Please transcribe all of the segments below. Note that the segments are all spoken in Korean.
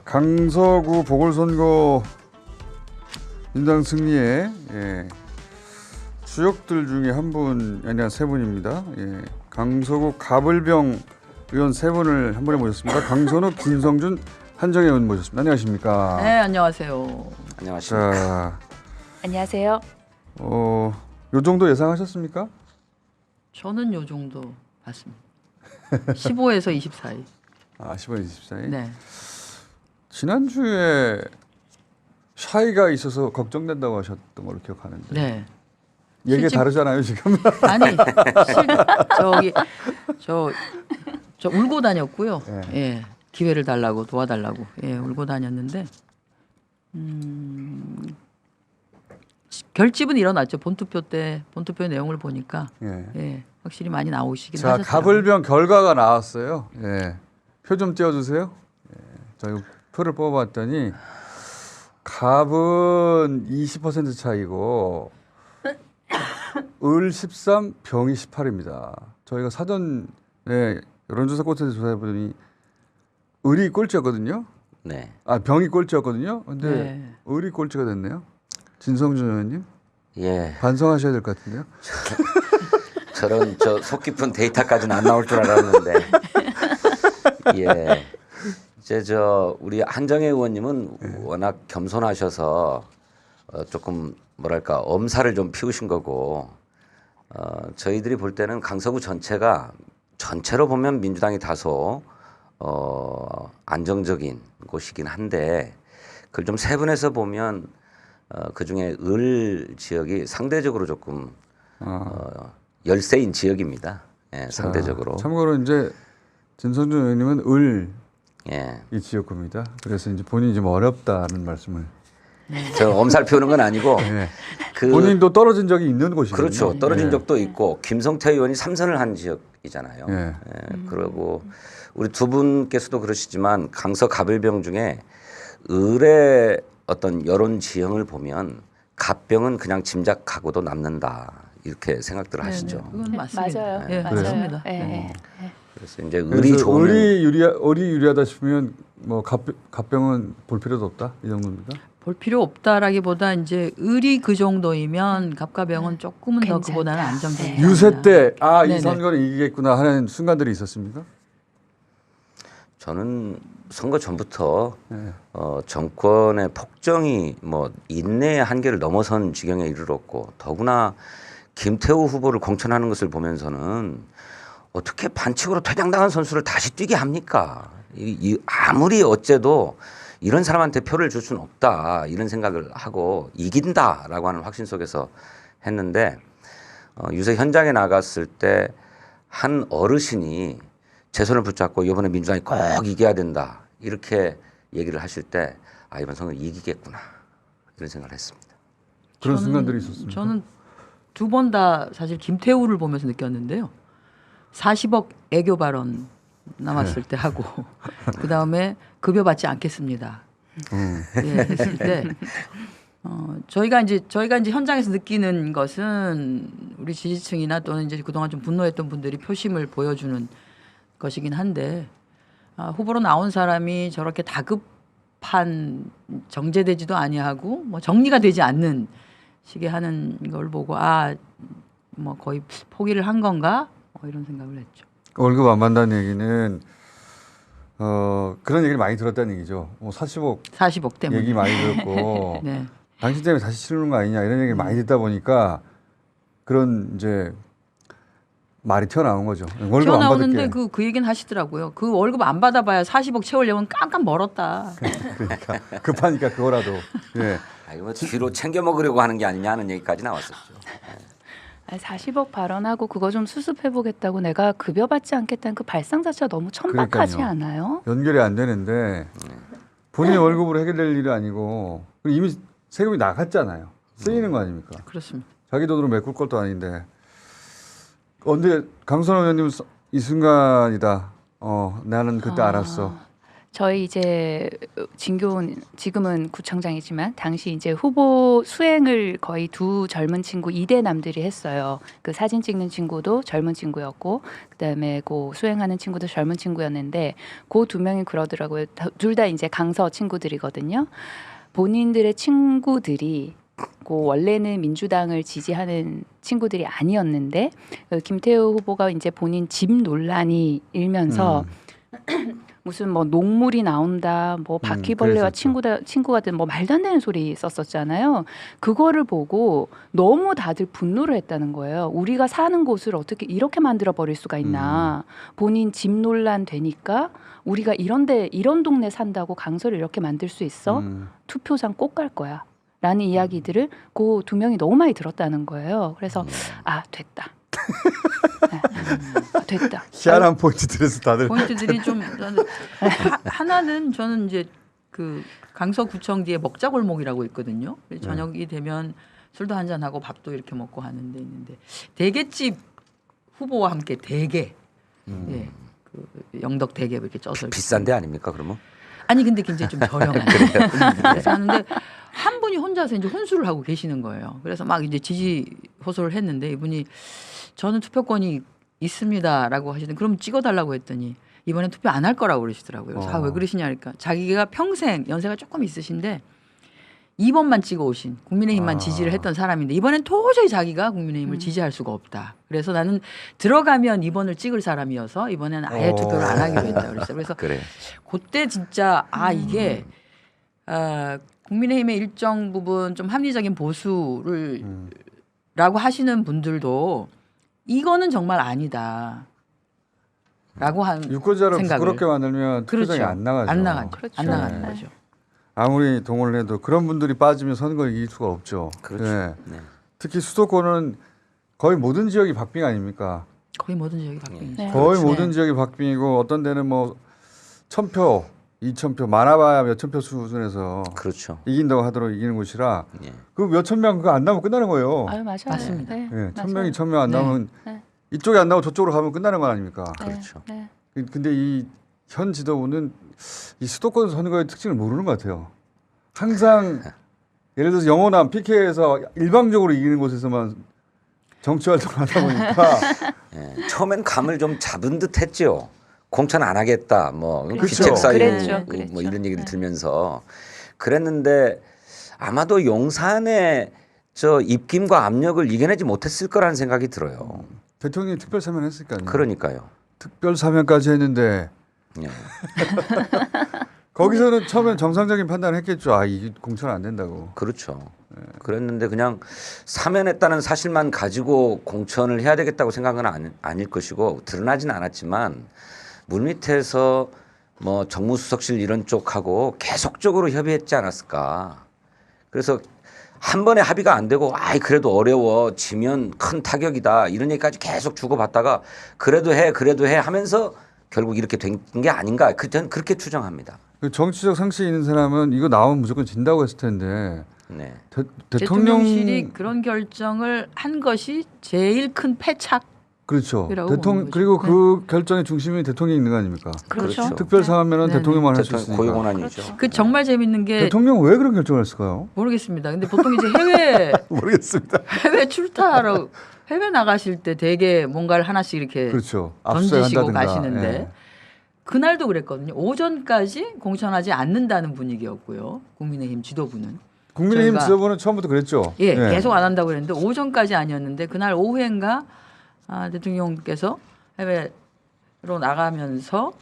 강서구 보궐선거 민주당 승리에 주역들 중에 한 분, 아니야 세 분입니다. 강서구 가불병 의원 세 분을 한 번에 모셨습니다. 강선우, 김성준, 한정혜 의원 모셨습니다. 안녕하십니까? 네, 안녕하세요. 안녕하십니까. 자, 안녕하세요. 요 정도 예상하셨습니까? 저는 요 정도 봤습니다. 15에서 20 사이. 아, 15일 24일. 네. 지난주에 샤이가 있어서 걱정된다고 하셨던 걸로 기억하는데. 네. 얘기가 실제- 다르잖아요, 지금. 아니, 저 울고 다녔고요. 네. 예. 기회를 달라고 도와달라고. 예, 울고 다녔는데 결집은 일어났죠. 본투표 내용을 보니까 예, 확실히 많이 나오시긴 자, 하셨더라고요. 가불병 결과가 나왔어요. 표 좀 띄워주세요. 저희 표를 뽑아봤더니 갑은 20% 차이고 을 13, 병이 18입니다. 저희가 사전에 여론조사 꽃에서 조사해보니 을이 꼴찌였거든요. 네. 아, 병이 꼴찌였거든요. 근데 네. 을이 꼴찌가 됐네요. 진성준 의원님 예. 반성하셔야 될 것 같은데요. 저런 속 깊은 데이터까지는 안 나올 줄 알았는데. 예. 이제 우리 한정혜 의원님은 워낙 겸손하셔서 조금 뭐랄까 엄살을 좀 피우신 거고 저희들이 볼 때는 강서구 전체로 보면 민주당이 다소 안정적인 곳이긴 한데 그걸 좀 세분해서 보면 그 중에 을 지역이 상대적으로 조금 열세인 지역입니다. 예, 상대적으로. 참고로 이제 진성준 의원님은 을 예. 이 지역구입니다. 그래서 이제 본인이 좀 어렵다는 말씀을. 저 엄살 피우는 건 아니고 그 본인도 떨어진 적이 있는 곳이거든요. 그렇죠. 떨어진 적도 있고 김성태 의원이 3선을 한 지역이잖아요. 예. 그리고 우리 두 분께서도 그러시지만 강서 가불병 중에 을의 어떤 여론 지형을 보면 갑병은 그냥 짐작하고도 남는다 이렇게 생각들 하시죠. 네, 그건 맞습니다. 맞아요. 예, 맞아요. 맞습니다. 네. 그래서 이제 그래서 을이 좋으면 을이 유리하다 싶으면 뭐 갑병은 볼 필요도 없다 이 정도입니다. 볼 필요 없다라기보다 이제 을이 그 정도이면 갑과 병은 조금은 더 괜찮다. 그보다는 안정적이다. 네. 유세 때 이 네네. 선거는 이기겠구나 하는 순간들이 있었습니까? 저는 선거 전부터 네. 정권의 폭정이 뭐 인내의 한계를 넘어선 지경에 이르렀고 더구나 김태우 후보를 공천하는 것을 보면서는 어떻게 반칙으로 퇴장당한 선수를 다시 뛰게 합니까? 아무리 어째도 이런 사람한테 표를 줄 수는 없다 이런 생각을 하고 이긴다라고 하는 확신 속에서 했는데 유세 현장에 나갔을 때 한 어르신이 제 손을 붙잡고 이번에 민주당이 꼭 이겨야 된다 이렇게 얘기를 하실 때 이번 선거 이기겠구나 이런 생각을 했습니다. 그런 순간들이 있었습니다. 저는 두 번 다 사실 김태우를 보면서 느꼈는데요. 40억 애교 발언 남았을 때 하고 그 다음에 급여 받지 않겠습니다. 예, 했을 때 저희가 이제 현장에서 느끼는 것은 우리 지지층이나 또는 이제 그동안 좀 분노했던 분들이 표심을 보여주는 것이긴 한데 후보로 나온 사람이 저렇게 다급한 정제되지도 아니하고 뭐 정리가 되지 않는 식의 하는 걸 보고 뭐 거의 포기를 한 건가 이런 생각을 했죠. 월급 안 받는다는 얘기는 그런 얘기를 많이 들었다는 얘기죠. 뭐 40억 때문에. 얘기 많이 들었고 네. 당신 때문에 다시 치르는 거 아니냐 이런 얘기를 많이 듣다 보니까 그런 이제 말이 튀어나온 거죠. 월급 안 튀어나오는데 받을게. 그 얘기는 하시더라고요. 그 월급 안 받아봐야 40억 채우려면 깜깜 멀었다. 그러니까 급하니까 그거라도. 예. 이거 뒤로 챙겨 먹으려고 하는 게 아니냐 하는 얘기까지 나왔었죠. 40억 발언하고 그거 좀 수습해 보겠다고 내가 급여 받지 않겠다는 그 발상 자체가 너무 천박하지 그러니까요. 않아요? 연결이 안 되는데 본인의 월급으로 해결될 일이 아니고 이미 세금이 나갔잖아요. 쓰이는 거 아닙니까? 그렇습니다. 자기 돈으로 메꿀 것도 아닌데. 근데 강선호 의원님은 이 순간이다. 나는 그때 알았어. 저희 이제 진교훈 지금은 구청장이지만 당시 이제 후보 수행을 거의 두 젊은 친구 2대 남들이 했어요. 그 사진 찍는 친구도 젊은 친구였고 그다음에 그 수행하는 친구도 젊은 친구였는데 그 두 명이 그러더라고요. 둘 다 이제 강서 친구들이거든요. 본인들의 친구들이 그 원래는 민주당을 지지하는 친구들이 아니었는데 그 김태우 후보가 이제 본인 집 논란이 일면서 무슨 뭐 녹물이 나온다, 뭐 바퀴벌레와 친구가 된 뭐 말도 안 되는 소리 썼었잖아요. 그거를 보고 너무 다들 분노를 했다는 거예요. 우리가 사는 곳을 어떻게 이렇게 만들어 버릴 수가 있나? 본인 집 논란 되니까 우리가 이런 동네 산다고 강서를 이렇게 만들 수 있어? 투표장 꼭 갈 거야. 라는 이야기들을 그 두 명이 너무 많이 들었다는 거예요. 그래서 아 됐다. 네. 됐다. 희한한 포인트들에서 다들 포인트들이 좀 하나는 저는 이제 그 강서구청 뒤에 먹자골목이라고 있거든요. 저녁이 되면 술도 한잔 하고 밥도 이렇게 먹고 하는 데 있는데 대게집 후보와 함께 대게, 예, 그 영덕 대게 이렇게 쪄서 비싼데 아닙니까 그러면? 아니 근데 굉장히 좀 저렴한 그래서 하는데 한 분이 혼자서 이제 혼술을 하고 계시는 거예요. 그래서 막 이제 지지 호소를 했는데 이분이 저는 투표권이 있습니다라고 하시더니 그럼 찍어달라고 했더니 이번엔 투표 안 할 거라고 그러시더라고요. 그래서 아, 왜 그러시냐 하니까 자기가 평생 연세가 조금 있으신데 2번만 찍어 오신 국민의힘만 지지를 했던 사람인데 이번엔 도저히 자기가 국민의힘을 지지할 수가 없다. 그래서 나는 들어가면 2번을 찍을 사람이어서 이번에는 아예 투표를 안 하기로 했다 그랬어요. 그래서 그래. 그때 진짜 이게 국민의힘의 일정 부분 좀 합리적인 보수를 라고 하시는 분들도 이거는 정말 아니다. 라고 한 유권자를 생각을. 부끄럽게 만들면 투표장이 그렇죠. 안 나가죠. 안 나가죠. 그렇죠. 안 나가는 네. 거죠. 아무리 동원을 해도 그런 분들이 빠지면 선거를 이길 수가 없죠. 그렇죠. 네. 네. 특히 수도권은 거의 모든 지역이 박빙 아닙니까? 거의 모든 지역이 박빙이죠. 네. 거의 네. 모든 지역이 박빙이고 어떤 데는 뭐 1,000표, 2,000표 많아봐야 몇천 표 수준에서 그렇죠. 이긴다고 하도록 이기는 곳이라 예. 그 몇천 명 그거 안 나오면 끝나는 거예요. 아유 맞아요. 맞습니다. 네. 예, 맞아요. 1,000명, 2,000명 안 네. 나오면 네. 이쪽에 안 나오고 저쪽으로 가면 끝나는 거 아닙니까? 네. 그렇죠. 네. 근데 이 현 지도부는 이 수도권 선거의 특징을 모르는 것 같아요. 항상 예를 들어서 영호남 PK에서 일방적으로 이기는 곳에서만 정치 활동을 하다 보니까 예. 처음엔 감을 좀 잡은 듯 했죠. 공천 안 하겠다. 뭐 그렇죠. 귀책 사유 그랬죠. 뭐 이런 얘기를 네. 들면서 그랬는데 아마도 용산의 저 입김과 압력을 이겨내지 못했을 거라는 생각이 들어요. 대통령이 특별 사면했으니까요. 그러니까요. 특별 사면까지 했는데 예. 거기서는 처음엔 정상적인 판단을 했겠죠. 아, 이게 공천 안 된다고. 그렇죠. 그랬는데 그냥 사면했다는 사실만 가지고 공천을 해야 되겠다고 생각은 아닐 것이고 드러나진 않았지만 물밑에서 뭐 정무수석실 이런 쪽하고 계속적으로 협의했지 않았을까. 그래서 한 번에 합의가 안 되고 아이 그래도 어려워 지면 큰 타격이다 이런 얘기까지 계속 주고받다가 그래도 해 하면서 결국 이렇게 된 게 아닌가. 저는 그렇게 추정합니다. 그 정치적 상식이 있는 사람은 이거 나오면 무조건 진다고 했을 텐데 네. 대통령실이 그런 결정을 한 것이 제일 큰 패착. 그렇죠. 이라고 보는 거죠. 그리고 그 결정의 중심에 대통령이 있는 거 아닙니까? 그렇죠. 특별 사면은 네네. 대통령만 할 수 대통령 있으니까. 고유권한이죠. 그렇죠. 그 정말 재밌는 게 대통령 왜 그런 결정을 했을까요? 모르겠습니다. 근데 보통 이제 해외 모르겠습니다. 출타하러 해외 나가실 때 되게 뭔가를 하나씩 이렇게 그렇죠. 던지시고 압수한다든가. 가시는데 예. 그날도 그랬거든요. 오전까지 공천하지 않는다는 분위기였고요. 국민의힘 지도부는. 국민의힘 저희가- 지도부는 처음부터 그랬죠. 예, 계속 안 한다고 그랬는데 오전까지 아니었는데 그날 오후엔가 대통령께서 해외로 나가면서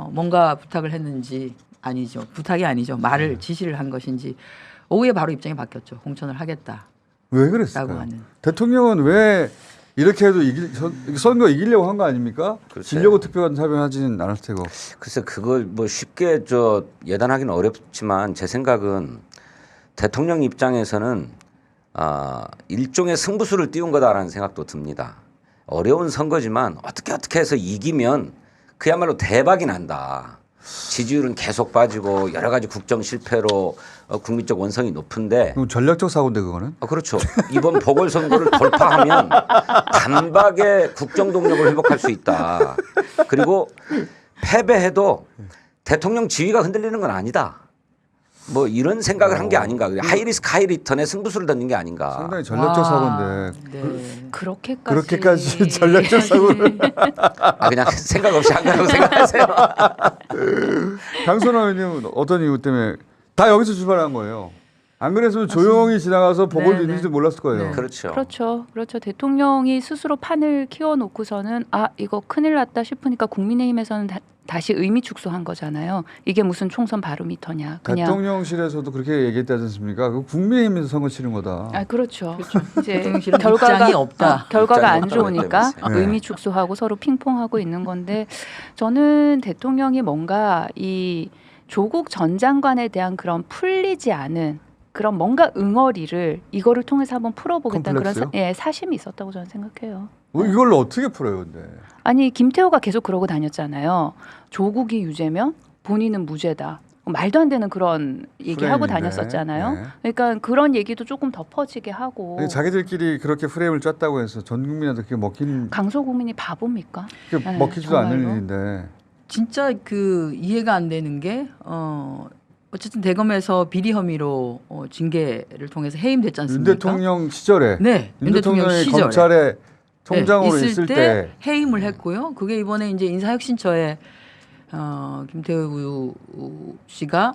뭔가 부탁을 했는지 아니죠. 부탁이 아니죠. 말을 지시를 한 것인지 오후에 바로 입장이 바뀌었죠. 공천을 하겠다. 왜 라고 그랬을까요? 하는. 대통령은 왜 이렇게 해도 선거 이기려고 한 거 아닙니까? 글쎄요. 지려고 특별 사면하지는 않았을 테고. 글쎄 그걸 뭐 쉽게 예단하기는 어렵지만 제 생각은 대통령 입장에서는 일종의 승부수를 띄운 거다라는 생각도 듭니다. 어려운 선거지만 어떻게 해서 이기면 그야말로 대박이 난다. 지지율은 계속 빠지고 여러 가지 국정 실패로 국민적 원성이 높은데 그럼 전략적 사고인데 그거는? 그렇죠. 이번 보궐선거를 돌파하면 단박에 국정 동력을 회복할 수 있다. 그리고 패배해도 대통령 지위가 흔들리는 건 아니다. 뭐 이런 생각을 한 게 아닌가. 하이리스크 하이리턴에 승부수를 던진 게 아닌가. 상당히 전략적 사고인데 네. 그렇게까지 전략적 사고를 아, 그냥 생각 없이 한 거라고 생각하세요. 강선호 의원님은 어떤 이유 때문에 다 여기서 출발한 거예요. 안 그랬으면 조용히 지나가서 보고 네, 있는지 네. 몰랐을 거예요. 네. 그렇죠. 그렇죠. 대통령이 스스로 판을 키워놓고서는 아 이거 큰일 났다 싶으니까 국민의힘에서는 다시 의미 축소한 거잖아요. 이게 무슨 총선 바로 미터냐. 그냥 대통령실에서도 그렇게 얘기했지 않습니까? 그 국민의힘에서 선거 치른 거다. 아 그렇죠. 이제 대통령실은 입장이 없다. 결과가 안 입장이 없다고 좋으니까 했다면서요. 네. 의미 축소하고 서로 핑퐁하고 있는 건데 저는 대통령이 뭔가 이 조국 전 장관에 대한 그런 풀리지 않은 그런 뭔가 응어리를 이거를 통해서 한번 풀어보겠다는 그런 컴플렉스요? 사심이 있었다고 저는 생각해요. 이걸 어떻게 풀어요, 근데? 아니 김태호가 계속 그러고 다녔잖아요. 조국이 유죄면 본인은 무죄다. 말도 안 되는 그런 얘기하고 프레임인데. 다녔었잖아요. 네. 그러니까 그런 얘기도 조금 덮어지게 하고 근데 자기들끼리 그렇게 프레임을 짰다고 해서 전 국민한테 그게 강서 국민이 바보입니까? 그게 네, 먹히지도 않는 정말로. 일인데. 진짜 그 이해가 안 되는 게 어쨌든 대검에서 비리 혐의로 징계를 통해서 해임됐지 윤 않습니까? 대통령 시절에 네, 윤 대통령이 시절에. 검찰에 총장으로 네, 있을 때 해임을 했고요. 그게 이번에 이제 인사혁신처에 김태우 씨가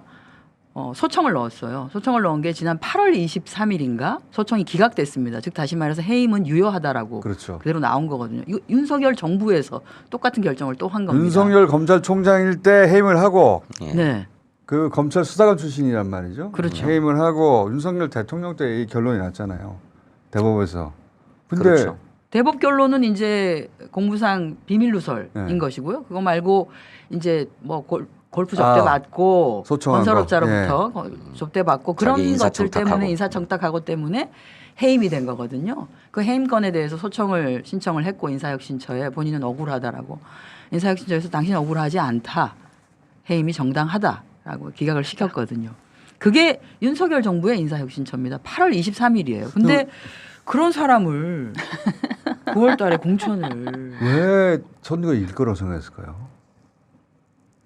소청을 넣었어요. 소청을 넣은 게 지난 8월 23일인가 소청이 기각됐습니다. 즉 다시 말해서 해임은 유효하다라고 그렇죠. 그대로 나온 거거든요. 윤석열 정부에서 똑같은 결정을 또 한 겁니다. 윤석열 검찰총장일 때 해임을 하고 예. 네. 그 검찰 수사관 출신이란 말이죠. 그렇죠. 해임을 하고 윤석열 대통령 때 이 결론이 났잖아요. 대법에서. 근데 그렇죠. 대법 결론은 이제 공무상 비밀 누설인 네. 것이고요. 그거 말고 이제 뭐 골프 접대 받고 소청한 건설업자로부터 접대 받고 그런 자기 것들 인사청탁하고. 때문에 인사청탁하고 때문에 해임이 된 거거든요. 그 해임건에 대해서 소청을 신청을 했고 인사혁신처에 본인은 억울하다라고 인사혁신처에서 당신 억울하지 않다. 해임이 정당하다라고 기각을 시켰거든요. 그게 윤석열 정부의 인사혁신처입니다. 8월 23일이에요. 근데 그런 사람을 9월 달에 공천을 왜 선거 이길 거라고 생각했을까요?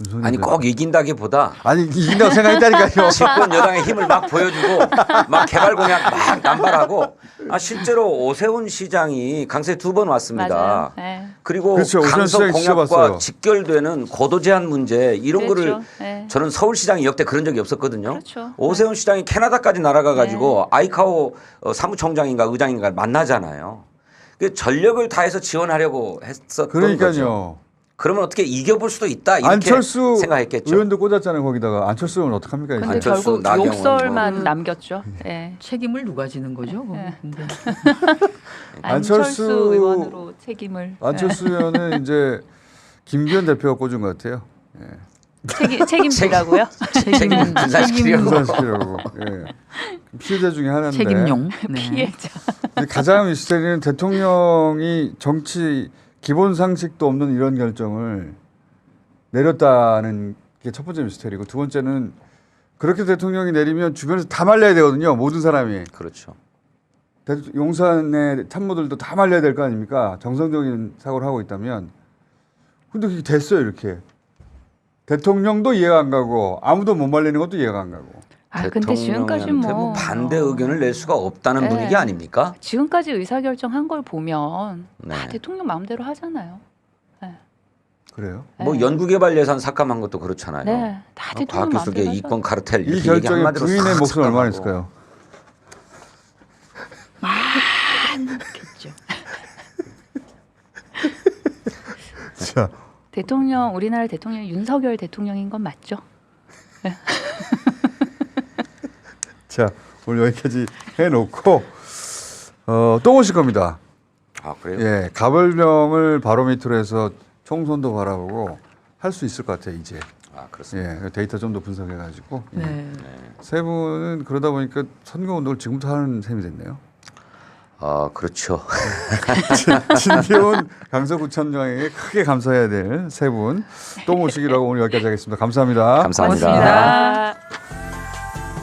윤석열 아니 대통령. 꼭 이긴다기보다 아니 이긴다고 생각했다니까요. 집권 여당의 힘을 막 보여주고 막 개발 공약 막 남발하고 실제로 오세훈 시장이 강서에 2번 왔습니다. 맞아요. 네. 그리고 그렇죠. 오세훈 강서 시장이 공약과 지켜봤어요. 직결되는 고도 제한 문제 이런 그렇죠. 거를 네. 저는 서울시장이 역대 그런 적이 없었거든요. 그렇죠. 오세훈 시장이 캐나다까지 날아가 가지고 네. 아이카오 사무총장인가 의장인가 만나잖아요. 그 전력을 다해서 지원하려고 했었던 거죠. 그러니까요. 그러면 어떻게 이겨볼 수도 있다 이렇게 안철수 생각했겠죠. 의원도 꽂았잖아요. 거기다가 안철수 의원 어떡합니까? 이제? 근데 안철수, 결국 나경원 욕설만 뭐. 남겼죠. 네. 책임을 누가 지는 거죠? 네. 근데 안철수 안철수 의원으로 책임을 안철수 의원은 이제 김기현 대표가 꽂은 것 같아요. 책임지라고요. 책임 분산시키려고. 분산시키려고. 예. 피해자 중에 하나인데. 책임용. 네. 피해자. 근데 가장 미스테리는 대통령이 정치 기본 상식도 없는 이런 결정을 내렸다는 게 첫 번째 미스테리고 두 번째는 그렇게 대통령이 내리면 주변에서 다 말려야 되거든요. 모든 사람이. 그렇죠. 용산의 참모들도 다 말려야 될 거 아닙니까? 정상적인 사고를 하고 있다면. 근데 그게 됐어요, 이렇게. 대통령도 이해가 안 가고 아무도 못 말리는 것도 이해가 안 가고. 근데 지금까지 대통령한테 뭐 반대 의견을 낼 수가 없다는 네. 분위기 아닙니까? 지금까지 의사결정한 걸 보면 네. 다 대통령 마음대로 하잖아요. 그래요? 뭐 네. 연구개발 예산 삭감한 것도 그렇잖아요. 네, 다 대통령 과학기술계 마음대로 이권 카르텔 이 이렇게 얘기 결정에 한마디로 부인의 싹 목소리 얼마나 삭감하고. 있을까요? 그렇죠. 자, 대통령 우리나라 대통령 윤석열 대통령인 건 맞죠? 자 오늘 여기까지 해놓고 또 오실 겁니다. 아 그래요? 예, 가벌명을 바로미터로 해서 총선도 바라보고 할 수 있을 것 같아요 이제. 아 그렇습니다. 예, 데이터 좀 더 분석해가지고. 네. 세 분은 그러다 보니까 선거 운동을 지금부터 하는 셈이 됐네요. 아 그렇죠. 진태훈 강서구청장에게 크게 감사해야 될 세 분 또 모시기로 하고 오늘 여기까지 하겠습니다. 감사합니다. 감사합니다. 고맙습니다. 아.